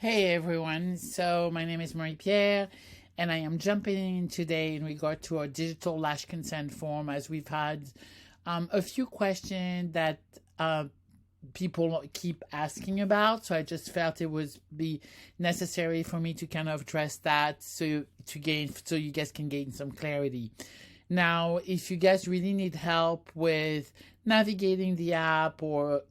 Hey everyone, so my name is Marie-Pierre and I am jumping in today in regard to our digital lash consent form, as we've had a few questions that people keep asking about. So I just felt it would be necessary for me to kind of address that so you guys can gain some clarity. Now, if you guys really need help with navigating the app or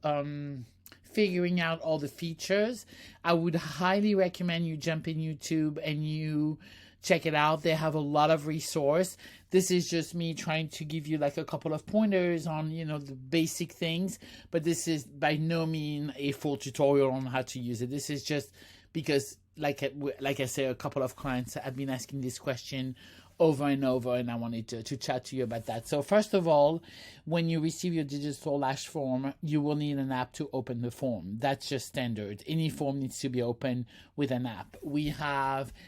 figuring out all the features, I would highly recommend you jump in YouTube and you check it out. They have a lot of resource. This is just me trying to give you like a couple of pointers on, the basic things, but this is by no means a full tutorial on how to use it. This is just because, like I say, a couple of clients have been asking this question over and over, and I wanted to chat to you about that. So first of all, when you receive your digital lash form, you will need an app to open the form. That's just standard. Any form needs to be opened with an app.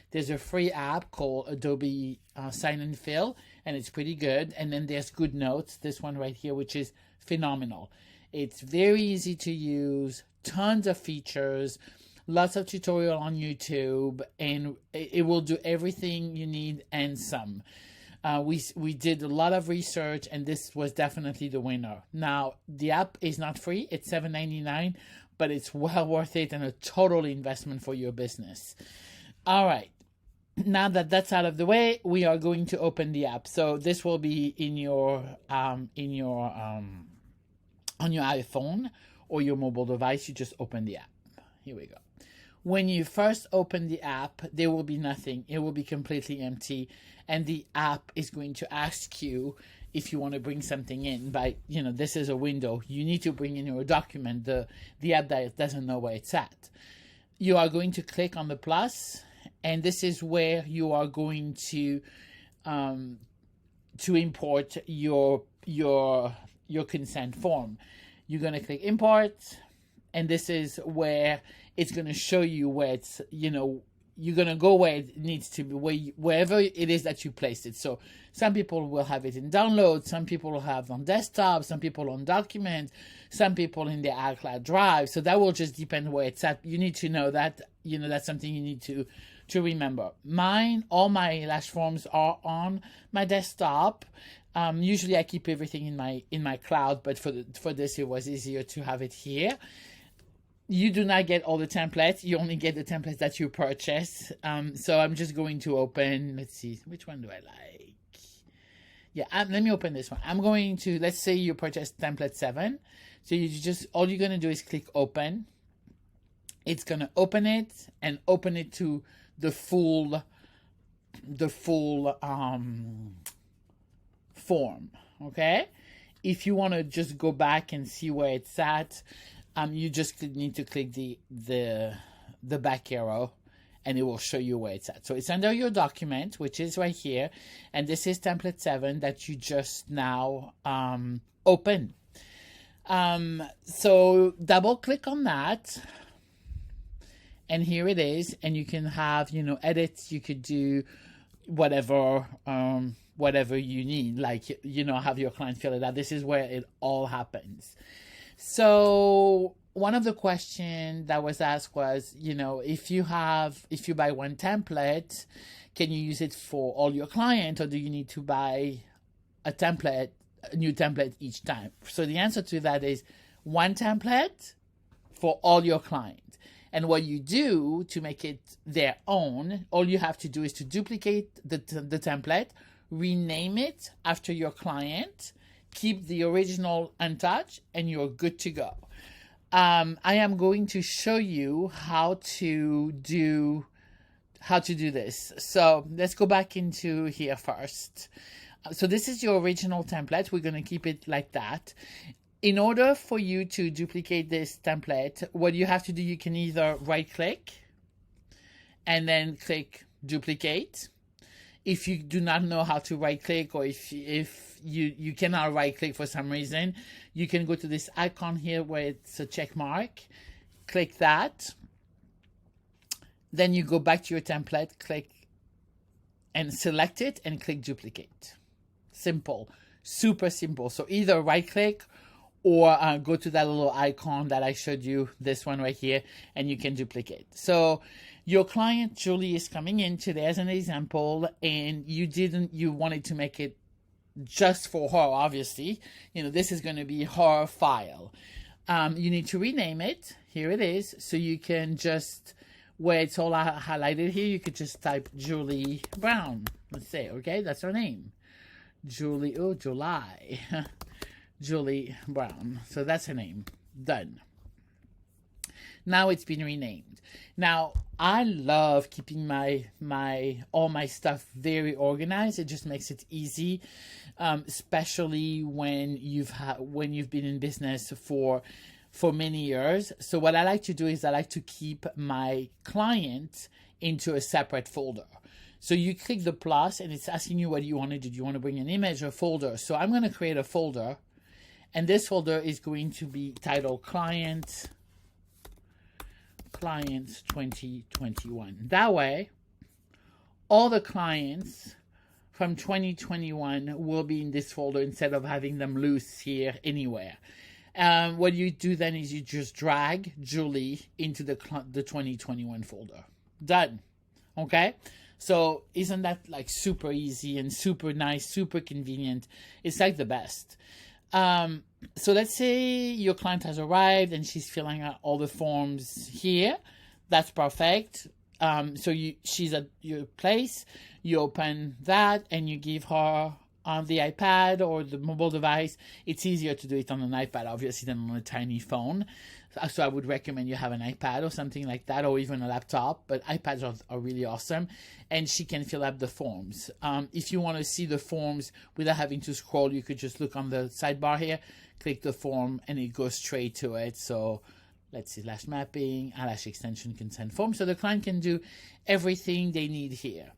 There's a free app called Adobe Sign and Fill, and it's pretty good. And then there's Goodnotes, this one right here, which is phenomenal. It's very easy to use, tons of features, lots of tutorial on YouTube, and it will do everything you need and some. We did a lot of research, and this was definitely the winner. Now, the app is not free. It's $7.99, but it's well worth it and a total investment for your business. All right. Now that that's out of the way, we are going to open the app. So this will be on your iPhone or your mobile device. You just open the app. Here we go. When you first open the app, there will be nothing. It will be completely empty, and the app is going to ask you if you want to bring something in. This is a window. You need to bring in your document. The app doesn't know where it's at. You are going to click on the plus, and this is where you are going to import your consent form. You're going to click import, and this is where it's going to show you where it's, you're going to go where it needs to be, wherever it is that you placed it. So some people will have it in download, some people will have on desktop, some people on document, some people in their iCloud Drive. So that will just depend where it's at. You need to know that, that's something you need to remember. All my lash forms are on my desktop. Usually I keep everything in my cloud, but for this it was easier to have it here. You do not get all the templates. You only get the templates that you purchase. So I'm just going to open, let's see, which one do I like? Yeah, let me open this one. I'm going to, let's say you purchased template 7. So all you're going to do is click open. It's going to open it and open it to the full form, okay? If you want to just go back and see where it's at, you just need to click the back arrow, and it will show you where it's at. So it's under your document, which is right here, and this is template 7 that you just now open. So double click on that, and here it is, and you can have edits. You could do whatever you need, like have your client fill it out. This is where it all happens. So one of the questions that was asked was, if you buy one template, can you use it for all your clients, or do you need to buy a new template each time? So the answer to that is one template for all your clients. And what you do to make it their own, all you have to do is to duplicate the template, rename it after your client, keep the original untouched, and you're good to go. I am going to show you how to do this. So let's go back into here first. So this is your original template. We're going to keep it like that. In order for you to duplicate this template, what you have to do, you can either right click and then click duplicate. If you do not know how to right click, or if you cannot right click for some reason, you can go to this icon here where it's a check mark, click that. Then you go back to your template, click and select it and click duplicate. Simple, super simple. So either right click or go to that little icon that I showed you, this one right here, and you can duplicate. So your client Julie is coming in today as an example, and you wanted to make it just for her, obviously. This is going to be her file. You need to rename it. Here it is. So you can just, where it's all highlighted here, you could just type Julie Brown. Let's say, okay, that's her name. Julie Brown. So that's her name. Done. Now it's been renamed. Now I love keeping all my stuff very organized. It just makes it easy, especially when you've been in business for many years. So what I like to do is I like to keep my client into a separate folder. So you click the plus and it's asking you what you want to do. Do you want to bring an image or folder? So I'm going to create a folder, and this folder is going to be titled Clients 2021. That way, all the clients from 2021 will be in this folder instead of having them loose here anywhere. What you do then is you just drag Julie into the 2021 folder. Done. Okay? So isn't that like super easy and super nice, super convenient? It's like the best. So let's say your client has arrived and she's filling out all the forms here. That's perfect. So she's at your place. You open that and you give her on the iPad or the mobile device. It's easier to do it on an iPad, obviously, than on a tiny phone. So I would recommend you have an iPad or something like that, or even a laptop. But iPads are really awesome, and she can fill up the forms. If you want to see the forms without having to scroll, you could just look on the sidebar here, click the form, and it goes straight to it. So let's see, Lash mapping, Lash extension consent form. So the client can do everything they need here.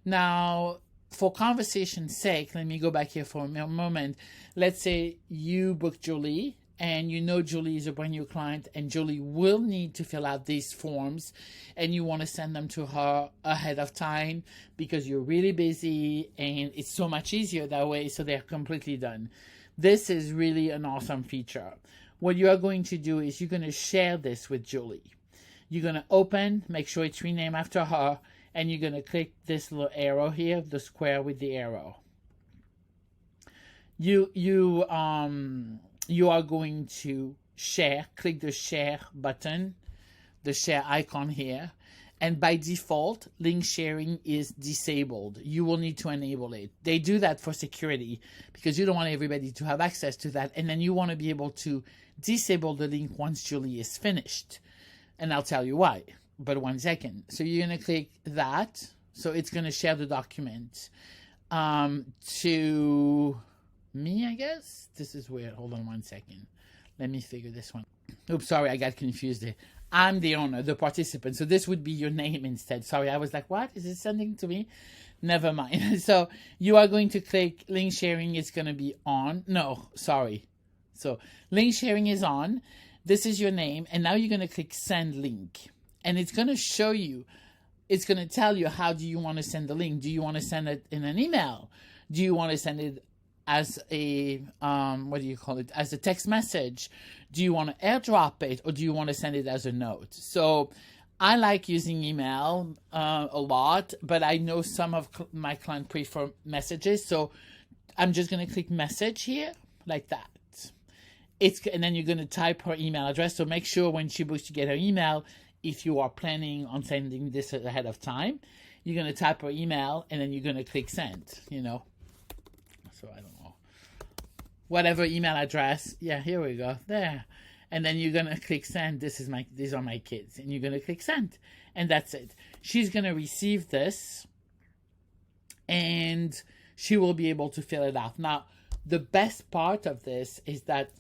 Now, for conversation's sake, let me go back here for a moment. Let's say you book Julie, and you know Julie is a brand new client, and Julie will need to fill out these forms, and you want to send them to her ahead of time because you're really busy, and it's so much easier that way, so they're completely done. This is really an awesome feature. What you are going to do is you're going to share this with Julie. You're going to open, make sure it's renamed after her, and you're going to click this little arrow here, the square with the arrow. You are going to share, click the share button, the share icon here, and by default, link sharing is disabled. You will need to enable it. They do that for security because you don't want everybody to have access to that, and then you want to be able to disable the link once Julie is finished. And I'll tell you why, but 1 second. So you're going to click that. So it's going to share the document to me, I guess. This is weird. Hold on 1 second. Let me figure this one. Oops, sorry, I got confused there. I'm the owner, the participant. So this would be your name instead. Sorry, I was like, what? Is it sending to me? Never mind. So you are going to click link sharing is going to be on. No, sorry. So link sharing is on. This is your name. And now you're going to click send link. And it's going to show you, it's going to tell you how do you want to send the link. Do you want to send it in an email? Do you want to send it as a, what do you call it, as a text message? Do you want to airdrop it, or do you want to send it as a note? So I like using email a lot, but I know some of my clients prefer messages. So I'm just going to click message here like that. And then you're going to type her email address. So make sure when she books to get her email, if you are planning on sending this ahead of time, you're going to type her email and then you're going to click send, you know. So I don't know. Whatever email address. Yeah, here we go. There. And then you're going to click send. These are my kids. And you're going to click send. And that's it. She's going to receive this and she will be able to fill it out. Now, the best part of this is that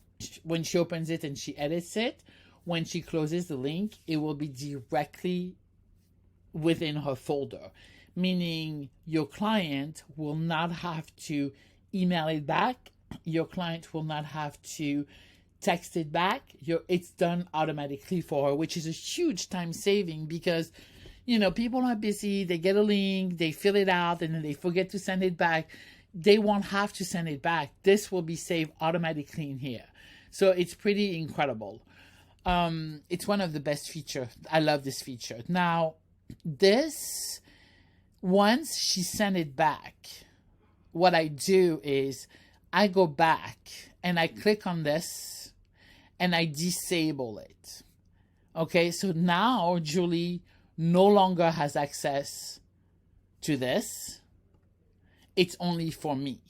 when she opens it and she edits it, when she closes the link, it will be directly within her folder, meaning your client will not have to email it back. Your client will not have to text it back. It's done automatically for her, which is a huge time saving because, you know, people are busy. They get a link, they fill it out, and then they forget to send it back. They won't have to send it back. This will be saved automatically in here. So it's pretty incredible. It's one of the best features. I love this feature. Now, this, once she sent it back, what I do is I go back and I click on this and I disable it. Okay, so now Julie no longer has access to this. It's only for me.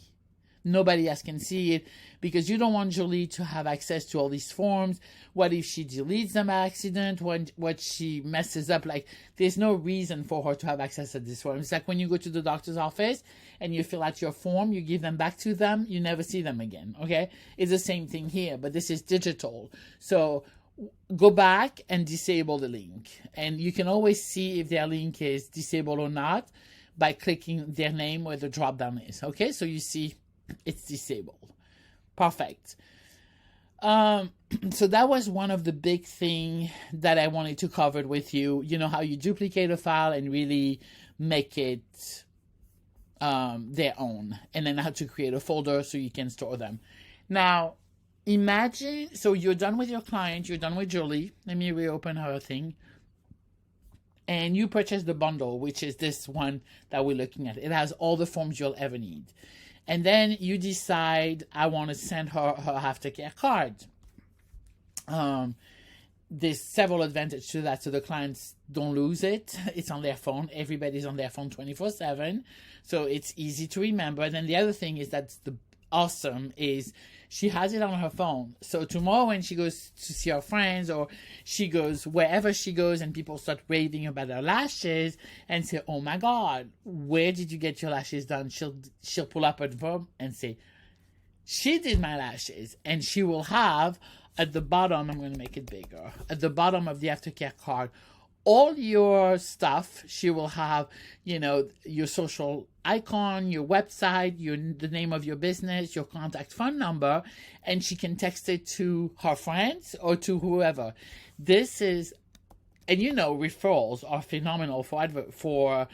Nobody else can see it, because you don't want Julie to have access to all these forms. What if she deletes them by accident? What she messes up? Like, there's no reason for her to have access to this form. It's like when you go to the doctor's office and you fill out your form, you give them back to them, you never see them again, okay? It's the same thing here, but this is digital. So go back and disable the link. And you can always see if their link is disabled or not by clicking their name where the drop down is, okay? So you see it's disabled. Perfect. So that was one of the big things that I wanted to cover with you. You know, how you duplicate a file and really make it their own, and then how to create a folder so you can store them. Now, imagine, so you're done with your client, you're done with Julie. Let me reopen her thing. And you purchase the bundle, which is this one that we're looking at. It has all the forms you'll ever need. And then you decide, I want to send her Aftercare card. There's several advantages to that, so the clients don't lose it. It's on their phone. Everybody's on their phone 24/7, so it's easy to remember. And then the other thing is that's the awesome is she has it on her phone. So tomorrow when she goes to see her friends, or she goes wherever she goes and people start raving about her lashes and say, oh my God, where did you get your lashes done? She'll pull up her phone and say, she did my lashes. And she will have at the bottom, I'm going to make it bigger, at the bottom of the Aftercare card, all your stuff. She will have, you know, your social icon, your website, the name of your business, your contact phone number, and she can text it to her friends or to whoever. This is, and you know, referrals are phenomenal for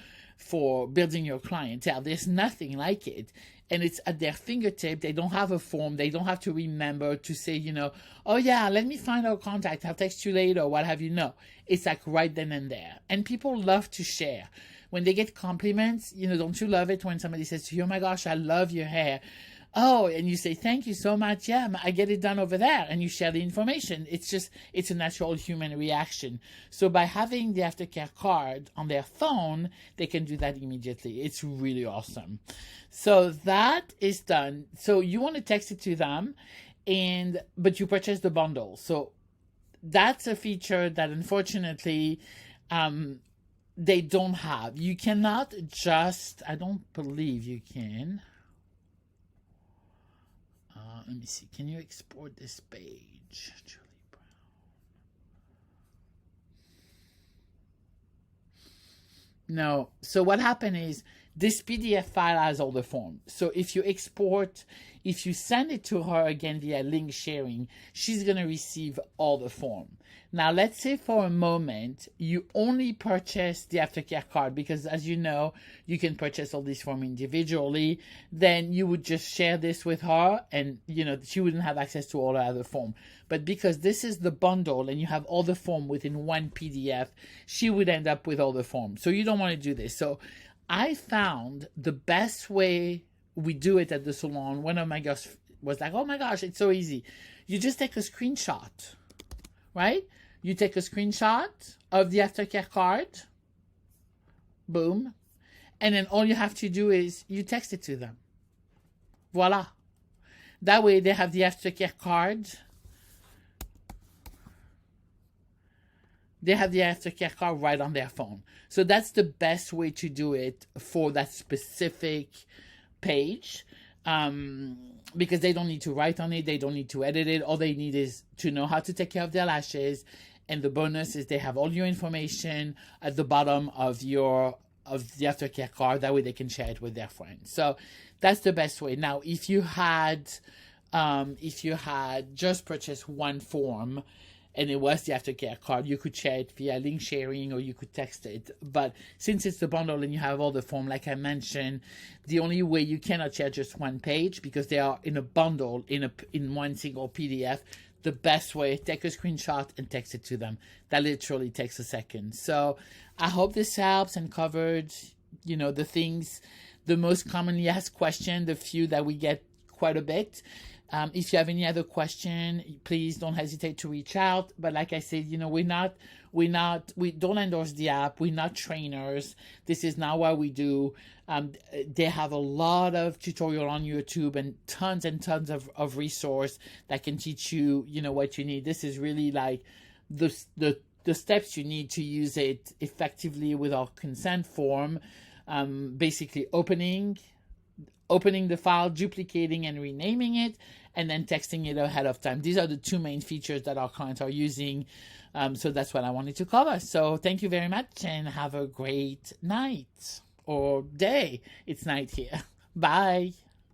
building your clientele. There's nothing like it. And it's at their fingertip. They don't have a form. They don't have to remember to say, you know, oh yeah, let me find our contact. I'll text you later, what have you. No, it's like right then and there. And people love to share. When they get compliments, you know, don't you love it when somebody says to you, oh my gosh, I love your hair. Oh, and you say, thank you so much. Yeah, I get it done over there. And you share the information. It's a natural human reaction. So by having the Aftercare card on their phone, they can do that immediately. It's really awesome. So that is done. So you want to text it to them, but you purchase the bundle. So that's a feature that unfortunately, they don't have. You cannot just, I don't believe you can. Let me see. Can you export this page? Julie Brown. No. So what happened is this PDF file has all the forms. So if you send it to her again via link sharing, she's going to receive all the form. Now, let's say for a moment, you only purchase the Aftercare card because, as you know, you can purchase all these forms individually. Then you would just share this with her and, you know, she wouldn't have access to all the other form. But because this is the bundle and you have all the form within one PDF, she would end up with all the forms. So you don't want to do this. So I found the best way we do it at the salon. One of my girls was like, oh my gosh, it's so easy. You just take a screenshot, right? You take a screenshot of the Aftercare card, boom, and then all you have to do is you text it to them. Voila. That way they have the Aftercare card. They have the Aftercare card right on their phone. So that's the best way to do it for that specific page. Because they don't need to write on it, they don't need to edit it. All they need is to know how to take care of their lashes. And the bonus is they have all your information at the bottom of the Aftercare card. That way they can share it with their friends. So that's the best way. Now, if you had just purchased one form and it was the Aftercare card. You could share it via link sharing or you could text it. But since it's the bundle and you have all the form, like I mentioned, the only way you cannot share just one page because they are in a bundle in one single PDF. The best way, take a screenshot and text it to them. That literally takes a second. So I hope this helps and covered, the things, the most commonly asked question, the few that we get quite a bit. If you have any other question, please don't hesitate to reach out. But like I said, we don't endorse the app. We're not trainers. This is not what we do. They have a lot of tutorial on YouTube and tons of resource that can teach you, what you need. This is really like the steps you need to use it effectively with our consent form. Basically opening the file, duplicating and renaming it, and then texting it ahead of time. These are the two main features that our clients are using. So that's what I wanted to cover. So thank you very much and have a great night or day. It's night here. Bye.